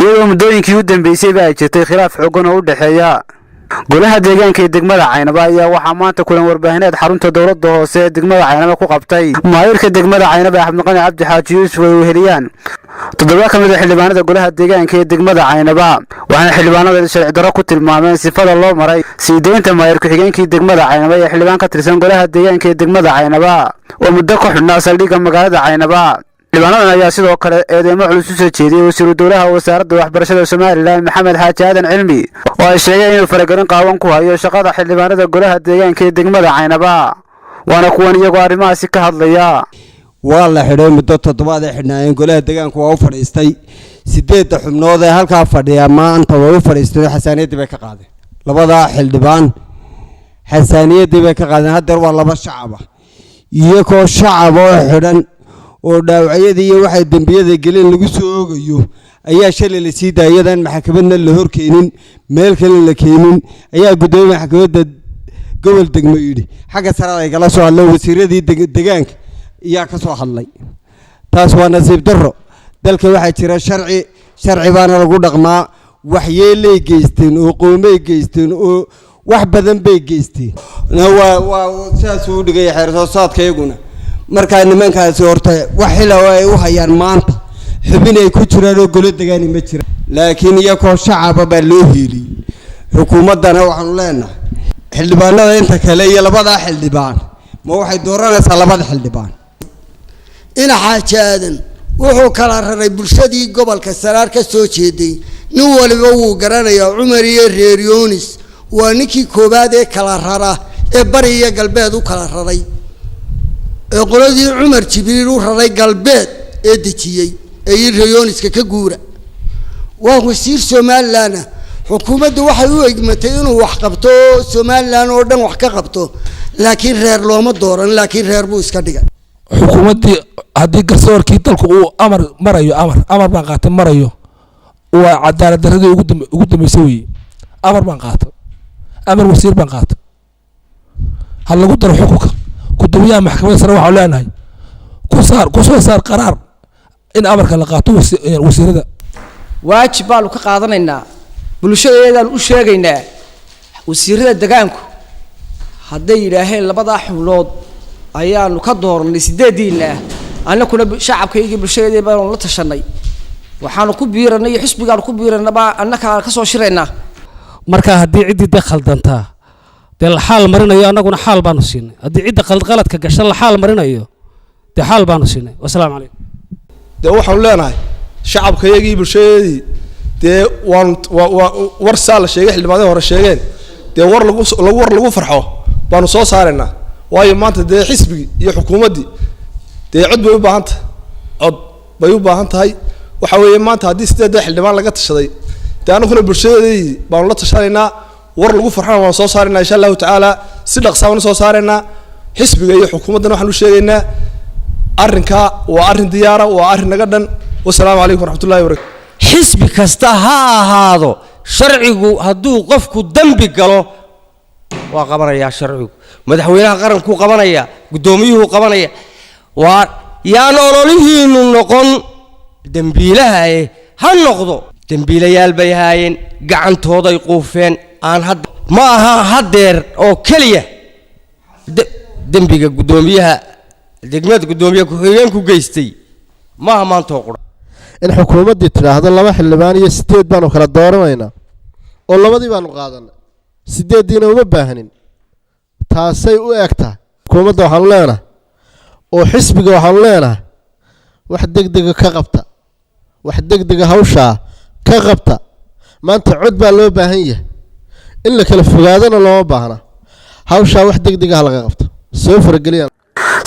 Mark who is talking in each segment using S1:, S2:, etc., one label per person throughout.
S1: iyadoo muddooyinkii u dambeysay ay jirtay khilaaf xooggan oo u dhaxeeya golaha deegaanka ee degmada Caynaba ayaa waxaa maanta kulan warbaahineed xarunta dowladda hoose ee degmada Caynaba ku qabtay maayirka degmada Caynaba Axmed Qani Cabdi Xaaji Yuusuf oo weheliyaan toddoba ka mid ah xildhibaanada golaha deegaanka ee degmada Caynaba waxaana xildhibaanada sharci darro ku tilmaameen sifada loo maray siideynta maayirka xigeenkii degmada Caynaba ee xildhibaan ka tirsan golaha deegaanka ee degmada Caynaba oo muddo ku xidhnaa saldhigga magaalada Caynaba. xildhibaanadan ayaa sidoo kale eedeymo culus u soo jeediyay wasiiru dowlaha wasaaradda waxbarashada Soomaaliland Maxamed Xaaji Aadan Cilmi oo ay sheegeen inuu faragelin qaawan ku hayo shaqada xildhibaanada golaha deegaanka ee degmada Caynaba waana kuwan iyagoo arrimahaasi ka hadlaya.
S2: waa la xidhay muddo 7 ay xidhnaayeen golaha deegaanka waa u fadhiistay 8 xubnood ee halka fadhiya maanta way u fadhiistay xasaaniyadii bay ka qaadeen labada xildhibaan xasaaniyadii bay ka qaadeen hadda waa laba shacab iyagoo shacab oo xidhan oo dhaawacyadii iyo waxay dambiyada galeen lagu soo oogayo ayaa shalay la sii daayay maxkamadna la horkeenin meel kale la keenin ayaa gudoomiyaha maxkamadda gobol degmo yiri xagga sare ay kala soo hadlay wasiiradii deegaanka ayaa ka soo hadlay taas waa nasiib darro dalka waxa jira sharci baana lagu dhaqmaa waxyeelay geysteen oo qoomay geysteen oo wax badan bay geysteen waa sidaas uu dhigay xeertoosaadka iyaguna marka nimankaasi horta wax xilaa ay u hayaan maanta xubin ay ku jiraan oo golo deegaan ma jira laakiin iyagoo shacab baa loo heeliyay xukuumadana waxaan leenahay xildhibaanada inta kale iyo labada xildhibaan ma waxay dooranaysaa labada xildhibaan
S3: ina Xaaji Aadan wuxuu kala raray bulshadii gobolka Saraar ka soo jeeday nin waliba uu garanayaa Cumar iyo reer Yoonis waa ninkii koobaad ee kala rara ee bari iyo galbeed u kala raray qoladii Cumar Jibriil u raray galbeed ee dejiyay ee reer Yooniska ka guura waa wasiir Soomaaliland xukuumaddu waxay u egmatay inuu wax qabto Soomaaliland oo dhan wax ka qabto laakiin reer looma dooran laakiin reer buu iska dhigay
S4: xukuumadii haddii garsoorkii dalku uu amar baan qaatay marayo waa cadaalad darradii ugu dambeysay weeye amar baan qaatay amar wasiir baan qaatay hal lagu daro xukunka gudoomiyaha maxkamadda sare waxaa leenahay ku soo saar qaraar in amarka la qaato wasiirada
S5: waajib baan ka qaadanaynaa bulshadeedaan u sheegaynaa wasiirada deegaanku hadday yiraahdeen labada xubnood ayaanu ka dooranay 8diina annaguna shacabkayga bulshadeeda baan la tashanay waxaanu ku biiranay xisbigaan ku biiranaba annaka ka soo shireynaa
S6: marka haddii cidii khaldantaa dee xaal marinayo annaguna xaal baanu siinay haddii cidda qaladka gashan la xaal marinayo dee xaal baanu siinay wassalaamu calaykum
S7: dee waxaan leenahay shacabkayagii bulshadeedii dee war saal sheegay xildhibaanada hore sheegeen dee war lagu farxo baanu soo saaraynaa waayo maanta dee xisbigi iyo xukuumaddii dee cod bay u baahan tahay waxa weeye maanta haddii 8 xildhibaan laga tashaday dee annaguna bulshadeedii baanu la tashanaynaa war lagu farxana waan soo saaraynaa insha Allah taala si dhaqso ah soo saaraynaa xisbiga iyo xukuumadana waxaan u sheegaynaa arrinka waa arrin diyaara waa arrin naga dhan wassalaamu calaykum waraxmatullaahi wabarakaatuh
S2: xisbi kasta ha ahaado sharcigu hadduu qofku dambi galo waa qabanaya sharcigu madaxweynaha qaranku qabanaya gudoomiyuhu qabanaya waa yaan ololihiinu noqon dambiilaha ha noqdo dambiilayaal bay haayeen gacantooda ay quufeen aan had ma aha hadeer oo kaliya dambiga gudoomiyaha degmada gudoomiyaha ku xigeenku geystay ma aha maanta qura
S8: in xukuumaddu tiraahdo laba xildhibaan iyo 8 baan kala dooranayna oo labadii baan qaadanay 8diina uma baahanin taasay u egtaa xukuumadda waxaan leenahay oo xisbiga waxaan leenahay wax degdeg ka qabta wax degdeg hawsha ka qabta maanta cod baa loo baahan yahay in la kala fogaadana loo baahna hawsha wax degdeg ah laga qabto soo fargeliyaan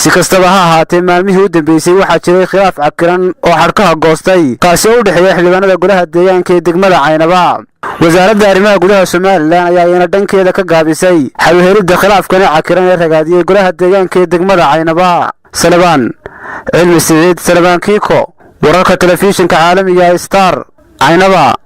S1: si kastaba ha ahaatee maalmihii u dambeysay waxaa jiray khilaaf cakiran oo xarkaha goostay kaasi oo u dhaxeeya xildhibaanada golaha deegaanka ee degmada Caynaba wasaaradda arrimaha gudaha Soomaaliland ayaa iyana dhankeeda ka gaabisay xal u helidda khilaafkan cakiran ee ragaadiyay golaha deegaanka ee degmada Caynaba Salabaan Cilmi Saciid Salabaan Kiiko wararka telefishinka caalamiga Star Caynaba.